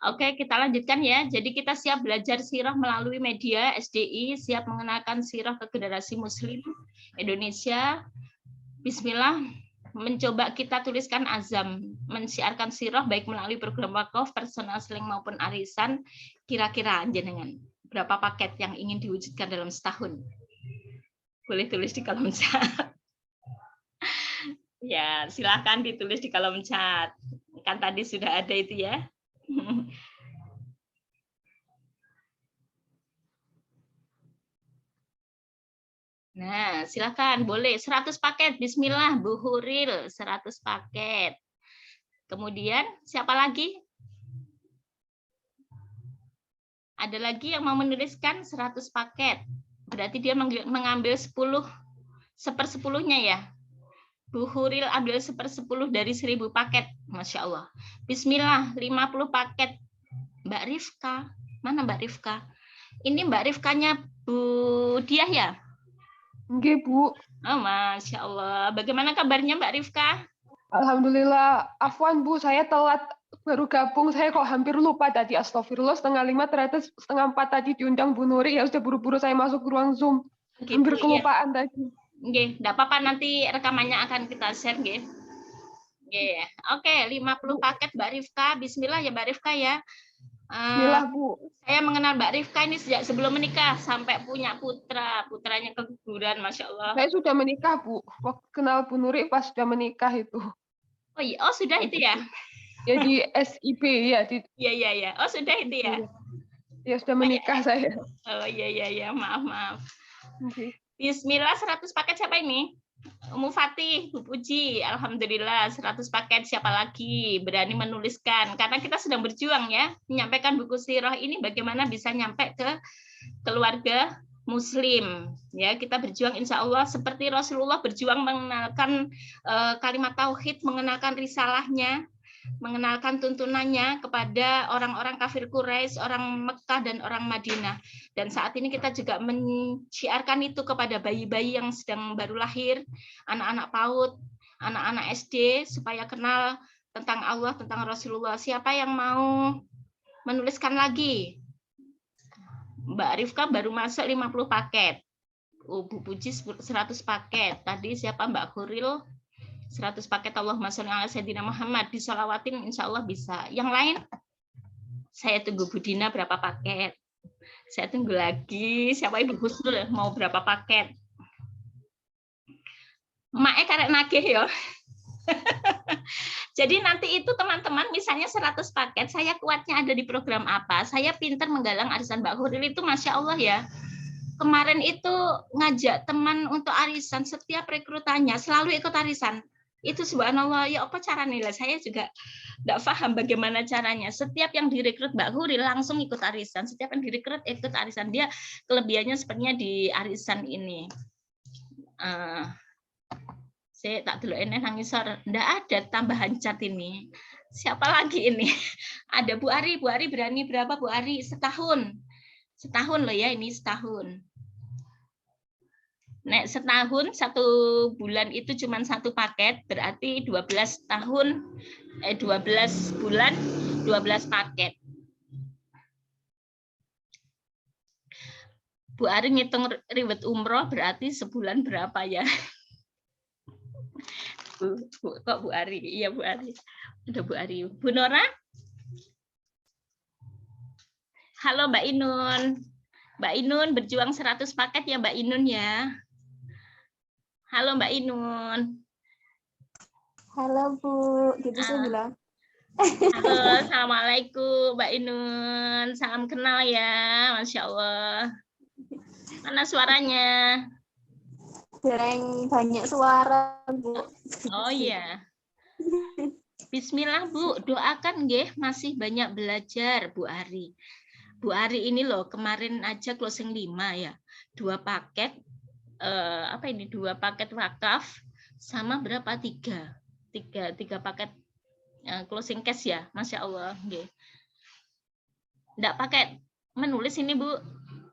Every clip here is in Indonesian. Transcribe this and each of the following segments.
Oke, kita lanjutkan ya. Jadi kita siap belajar sirah melalui media SDI, siap mengenalkan sirah ke generasi Muslim Indonesia. Bismillah, mencoba kita tuliskan azam, mensiarkan sirah baik melalui program wakaf, personal selling maupun arisan. Kira-kira jenengan berapa paket yang ingin diwujudkan dalam setahun? Boleh tulis di kolom chat. Ya, silahkan ditulis di kolom chat. Kan tadi sudah ada itu ya. Nah, silakan boleh 100 paket. Bismillah, Bu Huril 100 paket. Kemudian siapa lagi? Ada lagi yang mau menuliskan 100 paket. Berarti dia mengambil 10 sepersepuluhnya ya. Bu Huril ambil 1/10 dari 1000 paket. Masya Allah. Bismillah, 50 paket. Mbak Rifka. Mana Mbak Rifka? Ini Mbak Rifkanya Bu Diah ya? Nggih, Bu. Oh, Masya Allah. Bagaimana kabarnya Mbak Rifka? Alhamdulillah. Afwan, Bu. Saya telat baru gabung. Saya kok hampir lupa tadi. Astagfirullah, 3:30 ternyata 3:30 tadi diundang Bu Nuri. Ya sudah buru-buru saya masuk ke ruang Zoom. Gitu, Hampir kelupaan ya. tadi. Nggih, enggak apa-apa, nanti rekamannya akan kita share nggih. Nggih. Oke, 50 paket Mbak Rifka. Bismillah ya Mbak Rifka ya. Bismillah, Bu. Saya mengenal Mbak Rifka ini sejak sebelum menikah sampai punya putra. Putranya keguguran, Masya Allah. Saya sudah menikah, Bu. Waktu kenal Bu Nuri pas sudah menikah itu. Oh iya, oh sudah itu ya? Ya di SIP ya. Iya. Oh sudah itu ya? Ya sudah menikah saya. Oh iya. Maaf. Okay. Bismillah, 100 paket siapa ini? Umu Fatih, Bu Puji, Alhamdulillah 100 paket. Siapa lagi berani menuliskan? Karena kita sedang berjuang ya, menyampaikan buku sirah ini bagaimana bisa nyampe ke keluarga Muslim. Ya, kita berjuang insya Allah seperti Rasulullah berjuang mengenalkan kalimat tauhid, mengenalkan risalahnya, mengenalkan tuntunannya kepada orang-orang kafir Quraisy, orang Mekah dan orang Madinah. Dan saat ini kita juga menciarkan itu kepada bayi-bayi yang sedang baru lahir, anak-anak PAUD, anak-anak SD, supaya kenal tentang Allah, tentang Rasulullah. Siapa yang mau menuliskan lagi? Mbak Rifka baru masuk 50 paket. Bu Puji 100 paket. Tadi siapa Mbak Huril? 100 paket. Allahumma sholli ala sayyidina Muhammad. Disolawatin insya Allah bisa. Yang lain saya tunggu Bu Dina berapa paket. Saya tunggu lagi siapa Ibu Husnul mau berapa paket. Mae karek nagih ya. Jadi nanti itu teman-teman misalnya 100 paket, saya kuatnya ada di program apa, saya pinter menggalang arisan Mbak Huril itu Masya Allah ya. Kemarin itu ngajak teman untuk arisan, setiap rekrutannya selalu ikut arisan. Itu subhanallah, ya apa caranya? Saya juga tidak paham bagaimana caranya. Setiap yang direkrut Mbak Huril langsung ikut arisan. Setiap yang direkrut ikut arisan. Dia kelebihannya sepertinya di arisan ini. Saya tak dulu enek nangisor. Tidak ada tambahan cat ini. Siapa lagi ini? Ada Bu Ari. Bu Ari berani berapa Bu Ari? Setahun. Setahun loh ya, ini setahun. Nek setahun 1 bulan itu cuma 1 paket, berarti 12 tahun 12 bulan 12 paket. Bu Ari ngitung riwet umroh berarti sebulan berapa ya? Kok Bu Ari? Iya Bu Ari. Udah Bu Ari. Bu Nora? Halo Mbak Inun. Mbak Inun berjuang 100 paket ya Mbak Inun ya. Halo Mbak Inun. Halo Bu, gitu saya bilang. Halo, assalamualaikum Mbak Inun. Salam kenal ya, Masya Allah. Mana suaranya? Jarang banyak suara Bu. Oh iya. Bismillah Bu, doakan nggih masih banyak belajar Bu Ari. Bu Ari ini loh kemarin aja closing 5 ya. 2 paket apa ini 2 paket wakaf sama berapa 3 paket closing cash ya, Masya Allah. Nggih. Nggak pakai menulis ini Bu.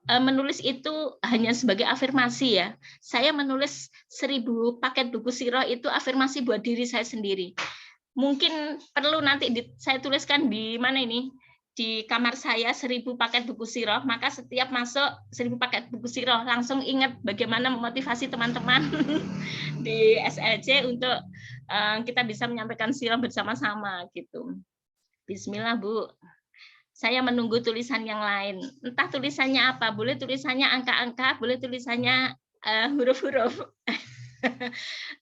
menulis itu hanya sebagai afirmasi ya. Saya menulis 1000 paket buku sirah itu afirmasi buat diri saya sendiri. Mungkin perlu nanti saya tuliskan di mana ini, di kamar saya 1000 paket buku sirah, maka setiap masuk 1000 paket buku sirah langsung ingat bagaimana memotivasi teman-teman di SLC untuk kita bisa menyampaikan sirah bersama-sama gitu. Bismillah Bu. Saya menunggu tulisan yang lain. Entah tulisannya apa, boleh tulisannya angka-angka, boleh tulisannya huruf-huruf.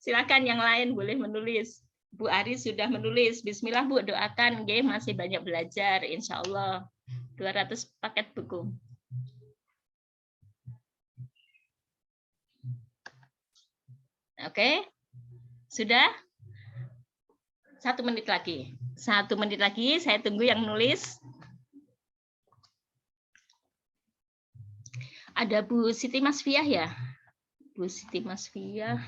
Silakan yang lain boleh menulis. Bu Ari sudah menulis. Bismillah Bu, doakan nggih, masih banyak belajar insya Allah. 200 paket buku. Oke. Sudah? 1 menit lagi. 1 menit lagi, saya tunggu yang nulis. Ada Bu Siti Masfiah ya? Bu Siti Masfiah.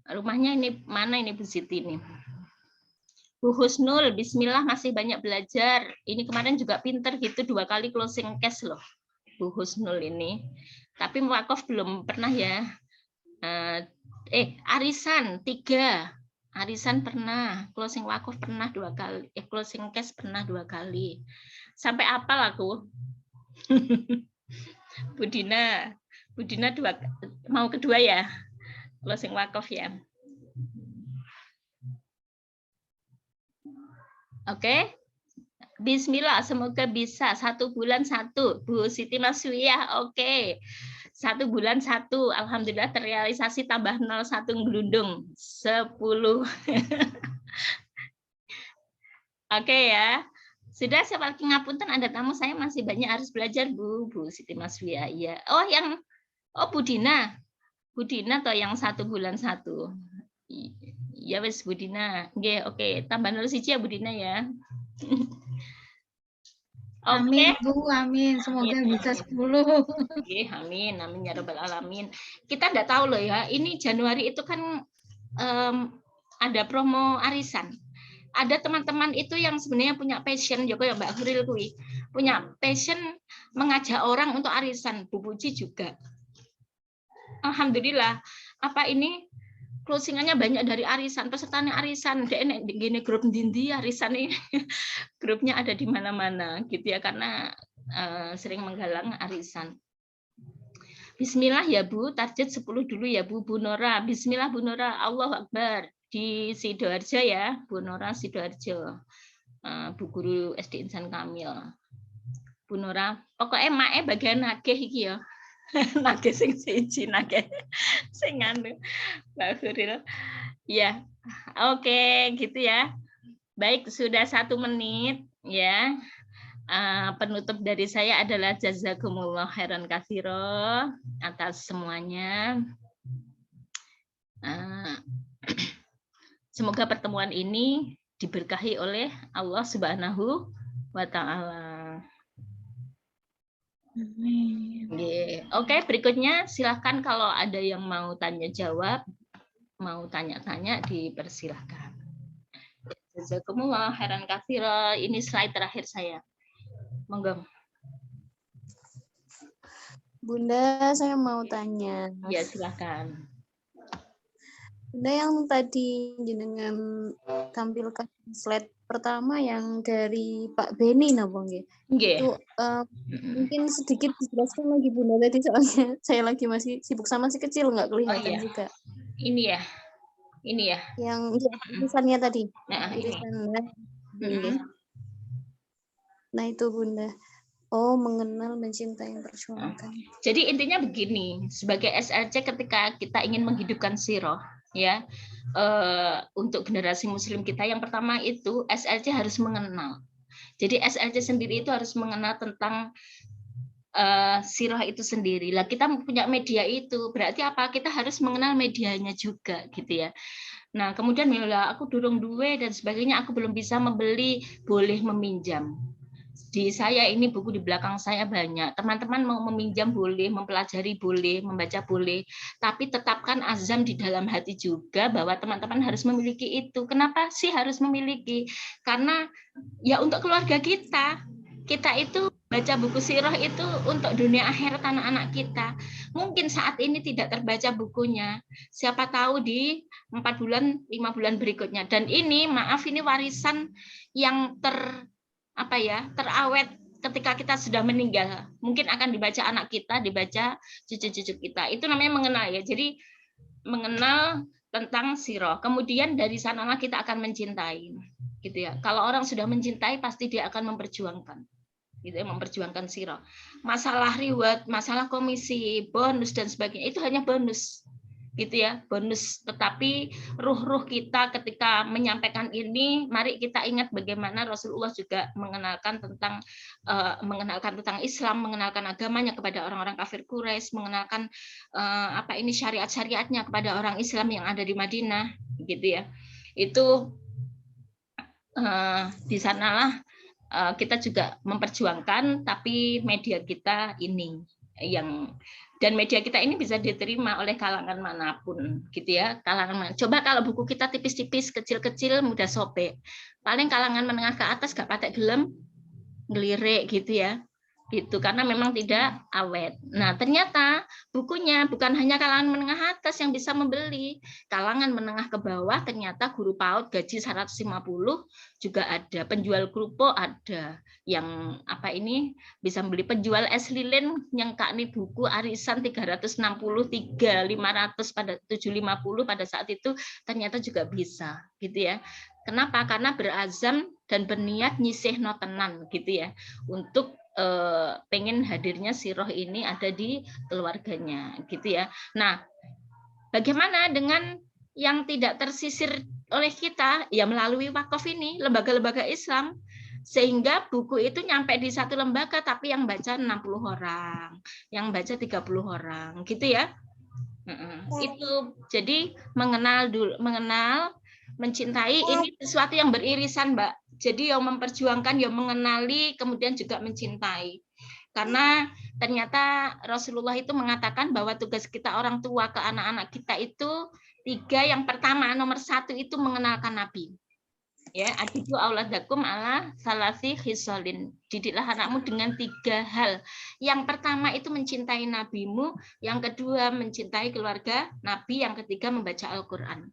Rumahnya ini mana ini Bu Siti ini? Bu Husnul, bismillah masih banyak belajar. Ini kemarin juga pinter gitu 2 kali closing cash loh. Bu Husnul ini. Tapi wakaf belum pernah ya. Arisan 3. Arisan pernah, closing wakaf pernah 2 kali. Closing cash pernah 2 kali. Sampai apal aku. Bu Dina 2 mau kedua ya, closing wakaf ya. Oke, bismillah, semoga bisa 1 bulan 1. Bu Siti Maswiah, oke. 1 bulan 1, alhamdulillah terrealisasi tambah 01 gelundung 10. Oke ya. Sudah, siapa lagi ngapunten, ada tamu, saya masih banyak harus belajar Bu Siti Maswia. Iya. Bu Dina. Bu Dina toh yang 1 bulan 1. Ya wes Bu Dina. Oke, tambah 01 ya Bu Dina ya. Amin Bu, amin. Semoga amin. Bisa 10. Amin, amin ya rabbal alamin. Kita enggak tahu loh ya, ini Januari itu kan ada promo arisan. Ada teman-teman itu yang sebenarnya punya passion, Joko ya Mbak Huril kui, punya passion mengajak orang untuk arisan. Bu Puji juga. Alhamdulillah, apa ini closingannya banyak dari arisan, pesertanya arisan. Gini grup dindi arisan ini, grupnya ada di mana-mana gitu ya, karena sering menggalang arisan. Bismillah ya Bu, target 10 dulu ya Bu. Bu Nora, bismillah Bu Nora, Allahu Akbar. Di Sidoarjo ya, Bu Nora Sidoarjo, Bu Guru SD Insan Kamil. Bu Nora, pokoknya mae bagian nagih iki ya. Nagih sing siji, nagih sing anu Mbak Huril. Ya, oke gitu ya. Baik, sudah 1 menit ya. Penutup dari saya adalah jazakumullah khairan katsira atas semuanya. Semoga pertemuan ini diberkahi oleh Allah Subhanahu wa Ta'ala. Oke, berikutnya silahkan kalau ada yang mau tanya jawab, mau tanya-tanya dipersilahkan. Jazakumullah khairan katsira. Ini slide terakhir saya. Monggo. Bunda, saya mau tanya. Ya, silahkan. Bunda, yang tadi jenengan tampilkan slide pertama yang dari Pak Beni napa nggih? Itu mungkin sedikit dijelaskan lagi Bunda tadi, soalnya saya lagi masih sibuk sama si kecil, nggak kelihatan juga. Ini ya. Yang tulisannya tadi. Nah itu Bunda. Oh, mengenal, mencintai, memperjuangkan. Jadi intinya begini, sebagai SLC ketika kita ingin menghidupkan sirah, ya, untuk generasi Muslim kita, yang pertama itu SLC harus mengenal. Jadi SLC sendiri itu harus mengenal tentang sirah itu sendiri. Lah kita punya media itu, berarti apa? Kita harus mengenal medianya juga, gitu ya. Nah, kemudian bila aku durung duwe dan sebagainya, aku belum bisa membeli, boleh meminjam. Di saya ini buku di belakang saya banyak. Teman-teman mau meminjam boleh, mempelajari boleh, membaca boleh, tapi tetapkan azam di dalam hati juga bahwa teman-teman harus memiliki itu. Kenapa sih harus memiliki? Karena ya untuk keluarga kita itu baca buku sirah itu untuk dunia akhirat anak-anak kita. Mungkin saat ini tidak terbaca bukunya. Siapa tahu di 4 bulan, 5 bulan berikutnya. Dan ini, maaf, ini warisan yang terawet ketika kita sudah meninggal. Mungkin akan dibaca anak kita, dibaca cucu-cucu kita. Itu namanya mengenal ya. Jadi mengenal tentang sirah. Kemudian dari sanalah kita akan mencintai. Gitu ya. Kalau orang sudah mencintai pasti dia akan memperjuangkan. Gitu ya, memperjuangkan sirah. Masalah reward, masalah komisi, bonus dan sebagainya itu hanya bonus. Gitu ya, bonus. Tetapi ruh-ruh kita ketika menyampaikan ini, mari kita ingat bagaimana Rasulullah juga mengenalkan tentang Islam, mengenalkan agamanya kepada orang-orang kafir Quraisy, mengenalkan syariat-syariatnya kepada orang Islam yang ada di Madinah, gitu ya. Itu di sanalah kita juga memperjuangkan, tapi media kita ini dan media kita ini bisa diterima oleh kalangan manapun, gitu ya. Coba kalau buku kita tipis-tipis, kecil-kecil, mudah sobek. Paling kalangan menengah ke atas gak patek gelem ngelirik, gitu ya. Gitu, karena memang tidak awet. Nah, ternyata bukunya bukan hanya kalangan menengah atas yang bisa membeli. Kalangan menengah ke bawah ternyata guru PAUD gaji 150 juga ada, penjual kerupuk ada, yang bisa beli, penjual es lilin yang nih buku arisan 360, 500 pada 750 pada saat itu ternyata juga bisa, gitu ya. Kenapa? Karena berazam dan berniat nyisih notenan, gitu ya, untuk pengen hadirnya sirah ini ada di keluarganya, gitu ya. Nah, bagaimana dengan yang tidak tersisir oleh kita? Ya melalui wakaf ini, lembaga-lembaga Islam, sehingga buku itu nyampe di satu lembaga tapi yang baca 60 orang, yang baca 30 orang, gitu ya. Itu jadi mengenal, mencintai ini sesuatu yang beririsan, Mbak. Jadi yang memperjuangkan, yang mengenali, kemudian juga mencintai. Karena ternyata Rasulullah itu mengatakan bahwa tugas kita orang tua ke anak-anak kita itu 3. Yang pertama, nomor 1 itu mengenalkan Nabi. Ya, adiku auladakum ala salasi khisalin. Didiklah anakmu dengan 3 hal. Yang pertama itu mencintai nabimu, yang kedua mencintai keluarga Nabi, yang ketiga membaca Al-Qur'an.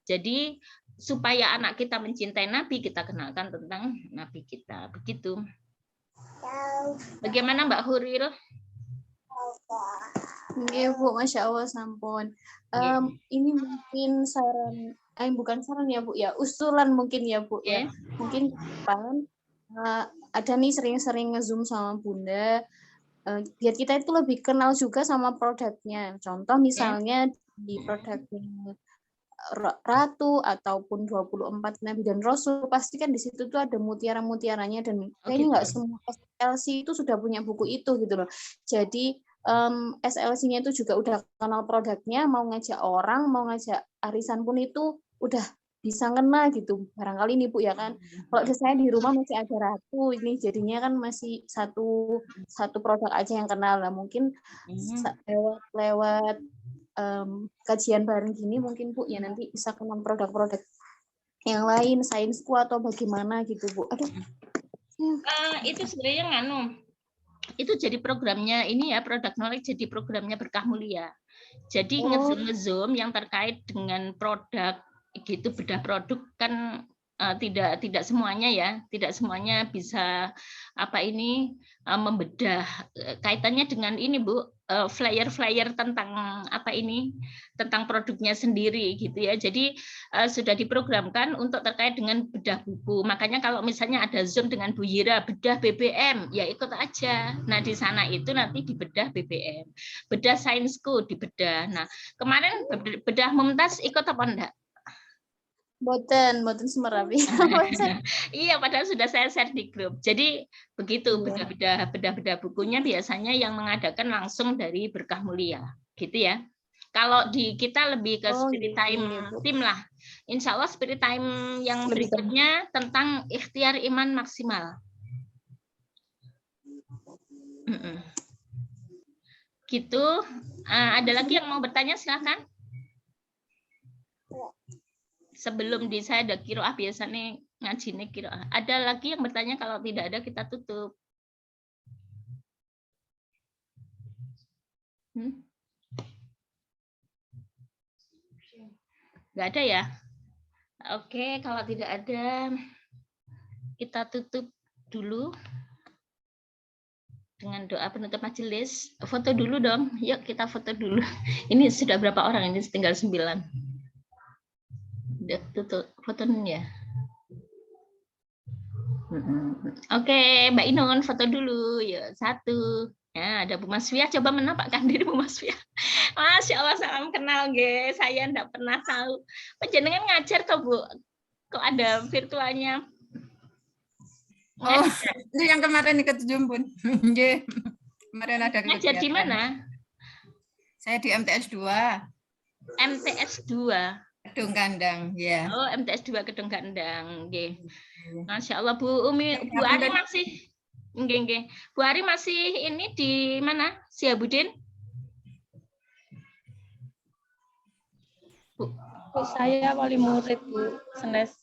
Jadi supaya anak kita mencintai Nabi, kita kenalkan tentang Nabi kita. Begitu. Bagaimana Mbak Huril? Iya Bu, Masya Allah sampun. Ini mungkin saran, bukan saran ya Bu ya, usulan mungkin ya Bu ya. Mungkin ada nih sering-sering nge-zoom sama Bunda, biar kita itu lebih kenal juga sama produknya. Contoh misalnya di produknya Ratu ataupun 24 Nabi dan Rasul, pasti kan di situ tuh ada mutiara-mutiaranya, dan kayaknya nggak semua SLC itu sudah punya buku itu gitu loh. Jadi SLC-nya itu juga udah kenal produknya, mau ngajak orang, mau ngajak arisan pun itu udah bisa ngena gitu. Barangkali nih Bu ya kan. Kalau saya di rumah masih ada Ratu, ini jadinya kan masih satu produk aja yang kenal lah. Mungkin lewat kajian bareng gini mungkin Bu ya nanti bisa kenal produk-produk yang lain, sainsku atau bagaimana gitu Bu. Aduh. Itu sebenarnya itu jadi programnya ini ya, product knowledge jadi programnya Berkah Mulia. Jadi nge-zoom yang terkait dengan produk gitu, bedah produk kan tidak semuanya ya, tidak semuanya bisa membedah kaitannya dengan ini Bu, flyer-flyer tentang tentang produknya sendiri gitu ya. Jadi sudah diprogramkan untuk terkait dengan bedah buku. Makanya kalau misalnya ada Zoom dengan Bu Yira bedah BBM, ya ikut aja. Nah di sana itu nanti dibedah BBM, bedah sainsku dibedah. Nah kemarin bedah Mumtaz ikut apa enggak? Boten semerapi. Iya, padahal sudah saya share di grup. Jadi begitu bedah bukunya biasanya yang mengadakan langsung dari Berkah Mulia, gitu ya. Kalau di kita lebih ke spirit time tim lah. Insya Allah spirit time yang berikutnya tentang ikhtiar iman maksimal. Gitu. Ada lagi yang mau bertanya silakan. Sebelum saya ada kiroah, biasanya ngaji nih kiroah. Ada lagi yang bertanya? Kalau tidak ada kita tutup. Nggak ada ya? Oke, kalau tidak ada, kita tutup dulu dengan doa penutup majelis. Foto dulu dong. Yuk kita foto dulu. Ini sudah berapa orang? Ini tinggal 9. Udah tutup fotonya. Oke, Mbak Inun foto dulu. Yuk, 1. Ya, ada Bu Masfiah. Coba menampakkan diri Bu Masfiah. Masya Allah, salam kenal, guys. Saya enggak pernah tahu. Jenengan ngajar toh, Bu? Kok ada virtualnya? Oh, itu yang kemarin ikut Jumbun. Kemarin ada ngajar di mana? Saya di MTS 2. MTS 2. Kedung Kandang, ya. Oh, MTS 2 Kedung Kandang, nggih. Masya Allah, Bu Umi, Bu Ari masih nggih. Bu Ari masih ini di mana? Sihabudin? Bu, saya wali murid, Bu. Senes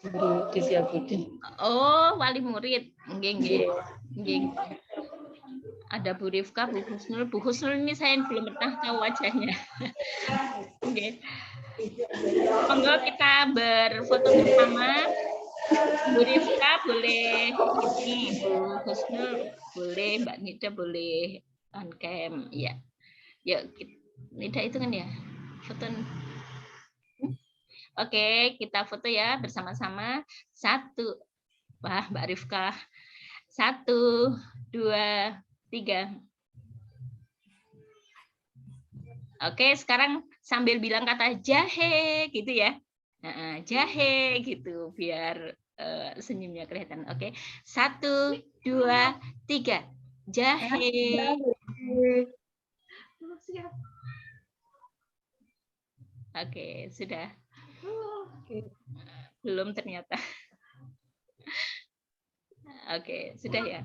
guru di Sihabudin. Oh, wali murid. Nggih. Ada Bu Rifka, Bu Husnul. Bu Husnul ini saya belum pernah tahu wajahnya. Nggih. Monggo kita berfoto bersama. Bu Rifka boleh ini, Bu Husnul boleh, Mbak Nida boleh on cam. Ya. Yuk, Nida itu kan ya. Foto. Oke, kita foto ya bersama-sama. 1. Wah, Mbak Rifka. 1, 2, 3. Oke, sekarang sambil bilang kata jahe gitu ya. Jahe gitu biar senyumnya kelihatan. Oke. 1, 2, 3. Jahe. Oke, sudah. Belum ternyata. Oke, sudah ya.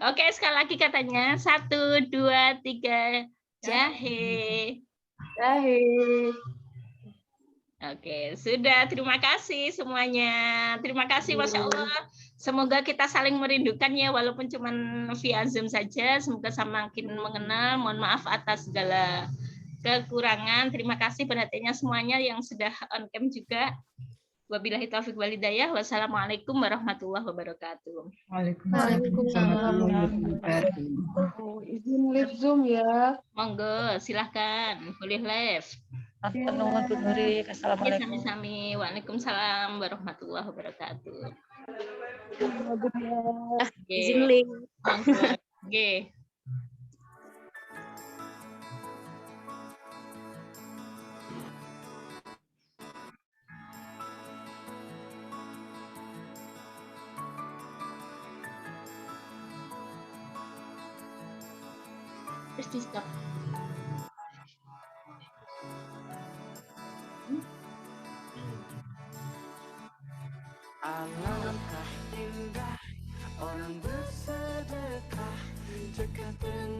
Oke, sekali lagi katanya. 1, 2, 3. Jahe. Oke, sudah. Terima kasih semuanya. Terima kasih, Masya Allah. Semoga kita saling merindukan ya, walaupun cuma via Zoom saja. Semoga semakin mengenal. Mohon maaf atas segala kekurangan. Terima kasih perhatiannya semuanya yang sudah on cam juga. Wabillahi taufiq wal hidayah. Wassalamualaikum warahmatullahi wabarakatuh. Waalaikumsalam. Izin live Zoom ya. Monggo, silahkan. Boleh live. Assalamualaikum. Sami-sami. Waalaikumsalam warahmatullahi wabarakatuh. Izin link. Oke. Terus di stop. Alangkah indah orang bersedekah dekat dengan